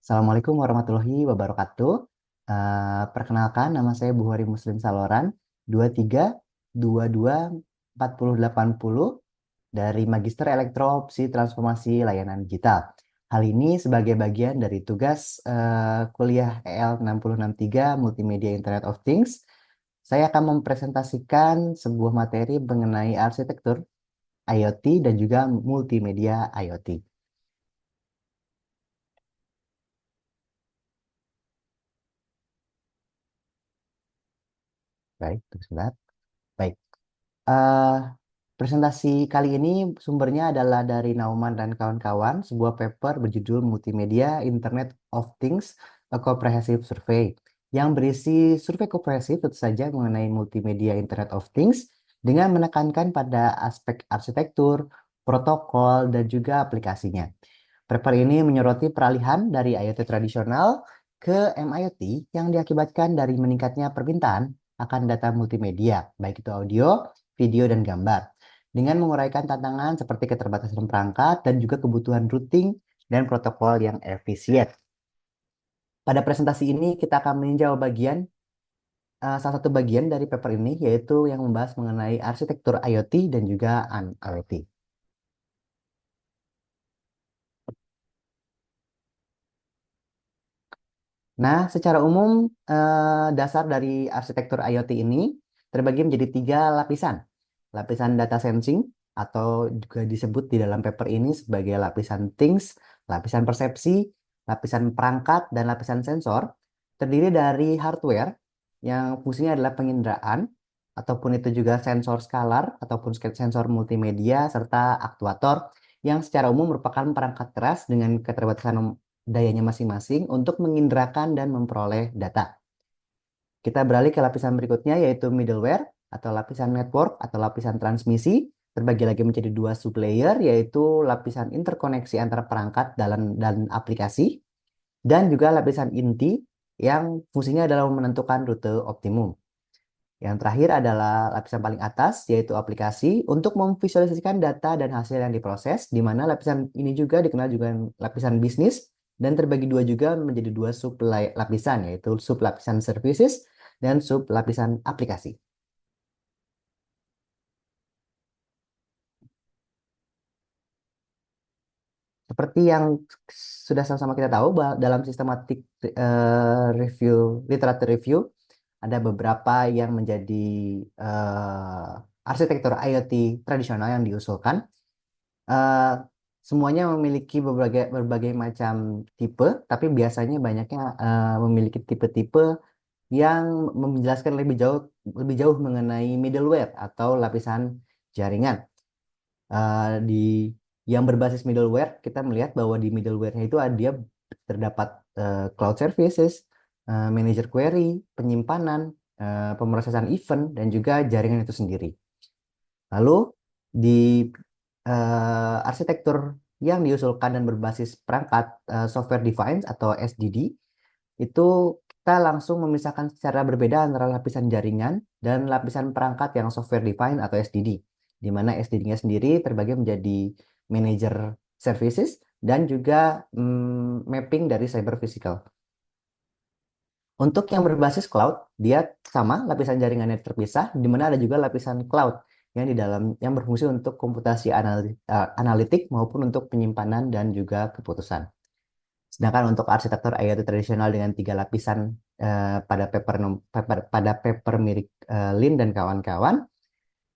Assalamualaikum warahmatullahi wabarakatuh. Perkenalkan, nama saya Buhari Muslim Saloran, 23 22 40 80 dari Magister Elektro-Opsi Transformasi Layanan Digital. Hal ini sebagai bagian dari tugas kuliah EL 6063 Multimedia Internet of Things. Saya akan mempresentasikan sebuah materi mengenai arsitektur IoT dan juga multimedia IoT. Baik, tunggu sebentar. Baik. Eh, Presentasi kali ini sumbernya adalah dari Nauman dan kawan-kawan, sebuah paper berjudul Multimedia Internet of Things, A Comprehensive Survey, yang berisi survei komprehensif tentu saja mengenai multimedia Internet of Things dengan menekankan pada aspek arsitektur, protokol, dan juga aplikasinya. Paper ini menyoroti peralihan dari IoT tradisional ke MIoT yang diakibatkan dari meningkatnya permintaan akan data multimedia, baik itu audio, video, dan gambar, dengan menguraikan tantangan seperti keterbatasan perangkat dan juga kebutuhan routing dan protokol yang efisien. Pada presentasi ini kita akan meninjau salah satu bagian dari paper ini, yaitu yang membahas mengenai arsitektur IoT dan juga un-IoT. Nah, secara umum, dasar dari arsitektur IoT ini terbagi menjadi tiga lapisan. Lapisan data sensing, atau juga disebut di dalam paper ini sebagai lapisan things, lapisan persepsi, lapisan perangkat, dan lapisan sensor, terdiri dari hardware yang fungsinya adalah penginderaan, ataupun itu juga sensor skalar, ataupun sensor multimedia, serta aktuator, yang secara umum merupakan perangkat keras dengan keterbatasan dayanya masing-masing untuk menginderakan dan memperoleh data. Kita beralih ke lapisan berikutnya, yaitu middleware atau lapisan network atau lapisan transmisi, terbagi lagi menjadi dua sublayer, yaitu lapisan interkoneksi antara perangkat dan aplikasi, dan juga lapisan inti yang fungsinya adalah menentukan rute optimum. Yang terakhir adalah lapisan paling atas, yaitu aplikasi untuk memvisualisasikan data dan hasil yang diproses, di mana lapisan ini juga dikenal juga lapisan bisnis, dan terbagi dua juga menjadi dua sub lapisan, yaitu sub lapisan services dan sub lapisan aplikasi. Seperti yang sudah sama-sama kita tahu, dalam sistematik review, literatur review, ada beberapa yang menjadi arsitektur IoT tradisional yang diusulkan. eh, Semuanya memiliki berbagai berbagai macam tipe, tapi biasanya banyaknya memiliki tipe-tipe yang menjelaskan lebih jauh mengenai middleware atau lapisan jaringan. Di yang berbasis middleware, kita melihat bahwa di middleware-nya itu dia terdapat cloud services, manager query, penyimpanan, pemrosesan event, dan juga jaringan itu sendiri. Lalu di arsitektur yang diusulkan dan berbasis perangkat software defined atau SDD, itu kita langsung memisahkan secara berbeda antara lapisan jaringan dan lapisan perangkat yang software defined atau SDD, di mana SDD-nya sendiri terbagi menjadi manager services dan juga mapping dari cyber physical. Untuk yang berbasis cloud, dia sama lapisan jaringannya terpisah, di mana ada juga lapisan cloud yang di dalam yang berfungsi untuk komputasi analitik maupun untuk penyimpanan dan juga keputusan. Sedangkan untuk arsitektur IoT tradisional dengan tiga lapisan pada paper milik Lin dan kawan-kawan,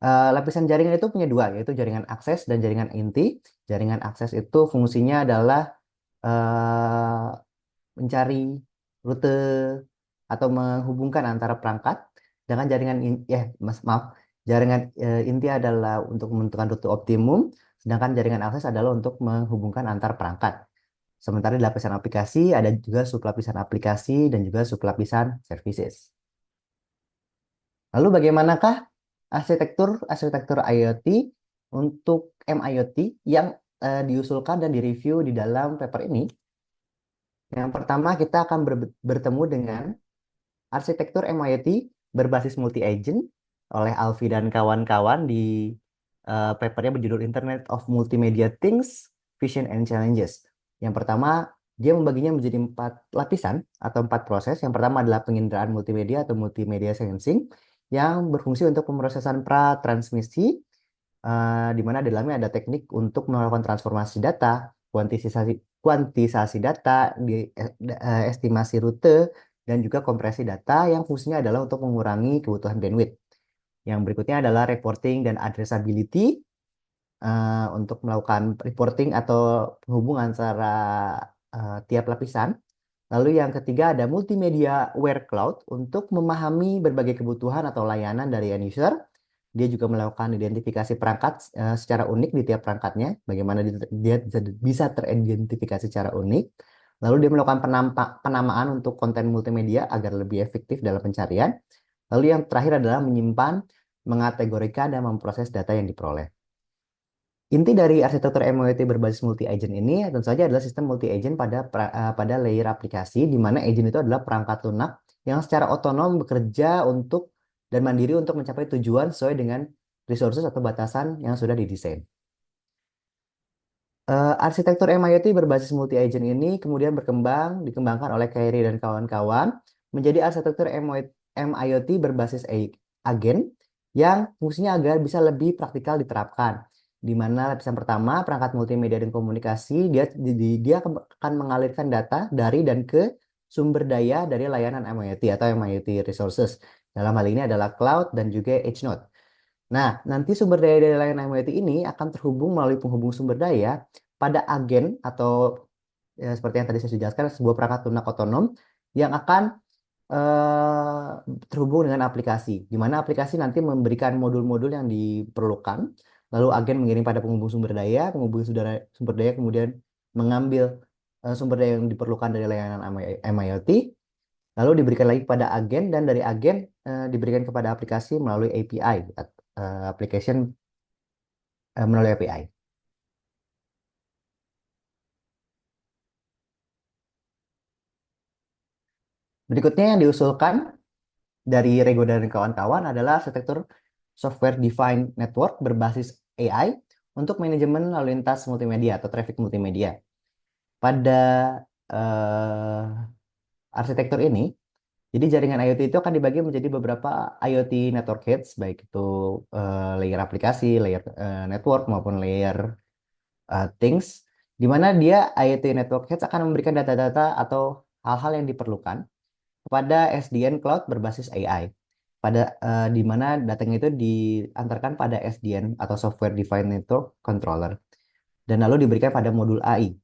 lapisan jaringan itu punya dua, yaitu jaringan akses dan jaringan inti. Jaringan akses itu fungsinya adalah eh, mencari rute atau menghubungkan antara perangkat, dengan maaf, jaringan inti adalah untuk menentukan rute optimum, sedangkan jaringan akses adalah untuk menghubungkan antar perangkat. Sementara di lapisan aplikasi ada juga sublapisan aplikasi dan juga sublapisan services. Lalu bagaimanakah arsitektur arsitektur IoT untuk MIoT yang diusulkan dan direview di dalam paper ini? Yang pertama, kita akan bertemu dengan arsitektur MIoT berbasis multi-agent oleh Alfi dan kawan-kawan di papernya berjudul Internet of Multimedia Things, Vision and Challenges. Yang pertama, Dia membaginya menjadi 4 lapisan atau 4 proses. Yang pertama adalah penginderaan multimedia atau multimedia sensing yang berfungsi untuk pemrosesan pratransmisi, di mana di dalamnya ada teknik untuk melakukan transformasi data, kuantisasi data, estimasi rute, dan juga kompresi data yang fungsinya adalah untuk mengurangi kebutuhan bandwidth. Yang berikutnya adalah reporting dan addressability, untuk melakukan reporting atau penghubungan antara tiap lapisan. Lalu yang ketiga ada multimedia aware cloud untuk memahami berbagai kebutuhan atau layanan dari end user. Dia juga melakukan identifikasi perangkat secara unik di tiap perangkatnya, bagaimana dia bisa teridentifikasi secara unik. Lalu dia melakukan penamaan untuk konten multimedia agar lebih efektif dalam pencarian. Lalu yang terakhir adalah menyimpan, mengategorikan, dan memproses data yang diperoleh. Inti dari arsitektur MOIT berbasis multi-agent ini tentu saja adalah sistem multi-agent pada layer aplikasi, di mana agent itu adalah perangkat lunak yang secara otonom bekerja untuk dan mandiri untuk mencapai tujuan sesuai dengan resources atau batasan yang sudah didesain. Arsitektur MIoT berbasis multi-agent ini kemudian dikembangkan oleh Kairi dan kawan-kawan menjadi arsitektur MIoT berbasis agen yang fungsinya agar bisa lebih praktikal diterapkan. Di mana lapisan pertama, perangkat multimedia dan komunikasi, dia akan mengalirkan data dari dan ke sumber daya dari layanan MIoT atau MIoT resources. Dalam hal ini adalah cloud dan juga edge node. Nah, nanti sumber daya dari layanan IoT ini akan terhubung melalui penghubung sumber daya pada agen atau, ya, seperti yang tadi saya sudah jelaskan, sebuah perangkat lunak otonom yang akan terhubung dengan aplikasi, di mana aplikasi nanti memberikan modul-modul yang diperlukan, lalu agen mengirim pada penghubung sumber daya kemudian mengambil sumber daya yang diperlukan dari layanan MIoT, lalu diberikan lagi kepada agen, dan dari agen diberikan kepada aplikasi melalui API, application melalui API. Berikutnya yang diusulkan dari Rego dan kawan-kawan adalah arsitektur software defined network berbasis AI untuk manajemen lalu lintas multimedia atau traffic multimedia. Pada eh, arsitektur ini, jadi jaringan IoT itu akan dibagi menjadi beberapa IoT network heads, baik itu layer aplikasi, layer network, maupun layer things, di mana dia IoT network heads akan memberikan data-data atau hal-hal yang diperlukan kepada SDN Cloud berbasis AI, di mana datanya itu diantarkan pada SDN atau Software Defined Network Controller, dan lalu diberikan pada modul AI.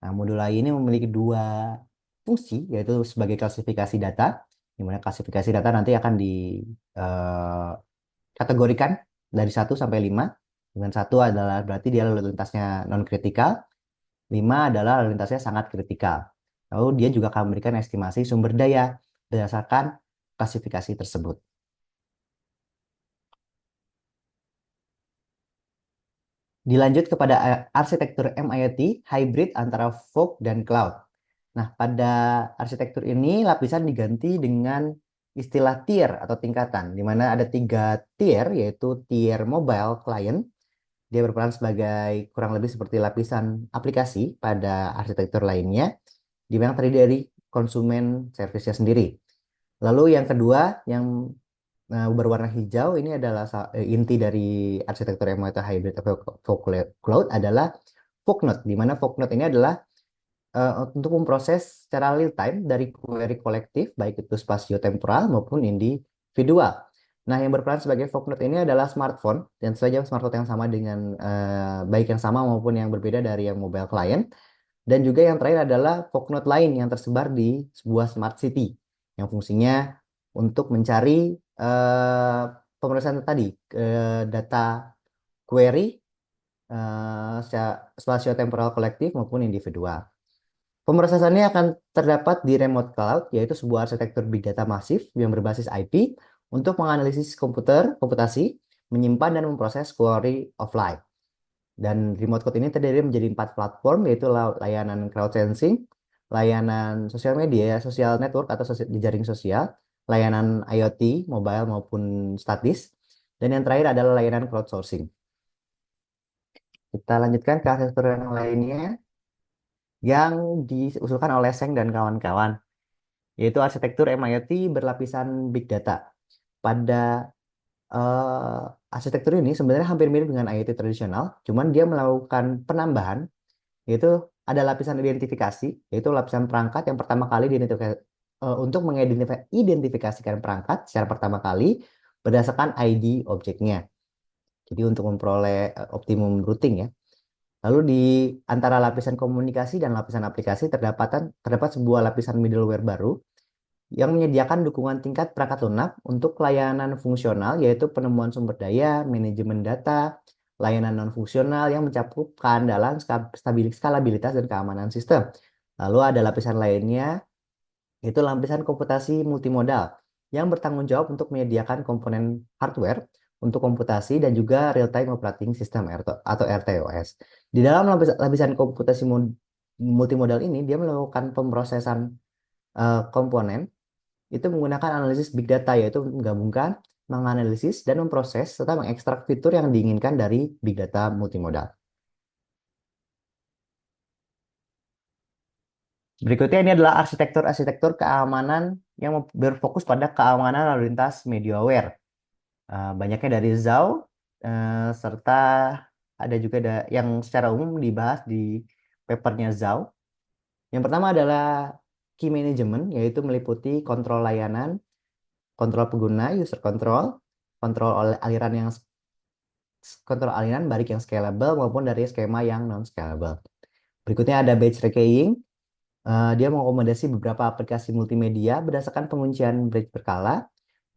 Nah, modul AI ini memiliki dua fungsi, yaitu sebagai klasifikasi data, di mana klasifikasi data nanti akan dikategorikan dari 1 sampai 5, dengan 1 adalah berarti dia lalu lintasnya non-kritikal, 5 adalah lalu lintasnya sangat kritikal. Lalu dia juga akan memberikan estimasi sumber daya berdasarkan klasifikasi tersebut. Dilanjut kepada arsitektur MIoT hybrid antara fog dan cloud. Nah, pada arsitektur ini lapisan diganti dengan istilah tier atau tingkatan, di mana ada 3 tier, yaitu tier mobile client. Dia berperan sebagai kurang lebih seperti lapisan aplikasi pada arsitektur lainnya, di mana terdiri dari konsumen servisnya sendiri. Lalu yang kedua, yang berwarna hijau, ini adalah inti dari arsitektur MIoT hybrid atau fog cloud adalah fog node, di mana fog node ini adalah untuk memproses secara real time dari query kolektif, baik itu spasio-temporal maupun individual. Nah, yang berperan sebagai fog node ini adalah smartphone, dan saja smartphone yang sama dengan baik yang sama maupun yang berbeda dari yang mobile client. Dan juga yang terakhir adalah fog node lain yang tersebar di sebuah smart city, yang fungsinya untuk mencari eh, pemrosesan tadi, data query spasio-temporal kolektif maupun individual. Pemrosesannya akan terdapat di remote cloud, yaitu sebuah arsitektur big data masif yang berbasis IP untuk menganalisis komputasi, menyimpan dan memproses query offline. Dan remote cloud ini terdiri menjadi 4 platform, yaitu layanan crowd sensing, layanan sosial media, social network atau jejaring sosial, layanan IoT, mobile maupun statis, dan yang terakhir adalah layanan crowdsourcing. Kita lanjutkan ke arsitektur yang lainnya. yang diusulkan oleh Seng dan kawan-kawan, yaitu arsitektur MIoT berlapisan Big Data. Pada arsitektur ini sebenarnya hampir mirip dengan IoT tradisional, cuman dia melakukan penambahan, yaitu ada lapisan identifikasi, yaitu lapisan perangkat yang pertama kali untuk mengidentifikasikan perangkat secara pertama kali berdasarkan ID objeknya. Jadi untuk memperoleh optimum routing ya. Lalu di antara lapisan komunikasi dan lapisan aplikasi terdapat sebuah lapisan middleware baru yang menyediakan dukungan tingkat perangkat lunak untuk layanan fungsional, yaitu penemuan sumber daya, manajemen data, layanan non-fungsional yang mencakup keandalan, skalabilitas, dan keamanan sistem. Lalu ada lapisan lainnya, yaitu lapisan komputasi multimodal yang bertanggung jawab untuk menyediakan komponen hardware untuk komputasi dan juga real-time operating system atau RTOS. Di dalam lapisan komputasi multimodal ini, dia melakukan pemrosesan komponen itu menggunakan analisis big data, yaitu menggabungkan, menganalisis, dan memproses serta mengekstrak fitur yang diinginkan dari big data multimodal. Berikutnya ini adalah arsitektur keamanan yang berfokus pada keamanan lalu lintas mediaware. Banyaknya dari ZAO, serta ada juga yang secara umum dibahas di papernya ZAO. Yang pertama adalah key management, yaitu meliputi kontrol layanan, kontrol pengguna, user control, kontrol aliran yang kontrol aliran baik yang scalable maupun dari skema yang non scalable. Berikutnya ada batch recaying. Dia mengakomodasi beberapa aplikasi multimedia berdasarkan penguncian batch berkala,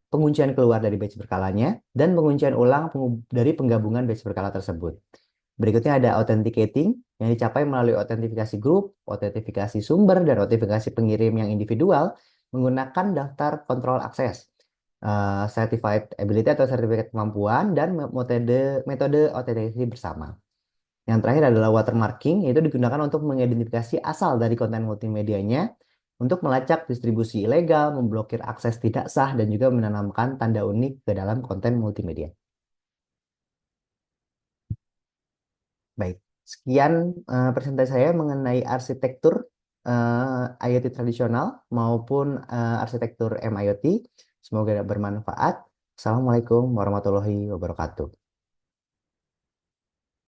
penguncian keluar dari batch berkalanya, dan penguncian ulang dari penggabungan batch berkala tersebut. Berikutnya ada authenticating yang dicapai melalui autentifikasi grup, autentifikasi sumber, dan autentifikasi pengirim yang individual menggunakan daftar kontrol akses, certified ability atau sertifikat kemampuan, dan metode autentikasi bersama. Yang terakhir adalah watermarking, yaitu digunakan untuk mengidentifikasi asal dari konten multimedianya, untuk melacak distribusi ilegal, memblokir akses tidak sah, dan juga menanamkan tanda unik ke dalam konten multimedia. Baik, sekian presentasi saya mengenai arsitektur IoT tradisional maupun arsitektur MIoT. Semoga bermanfaat. Assalamualaikum warahmatullahi wabarakatuh.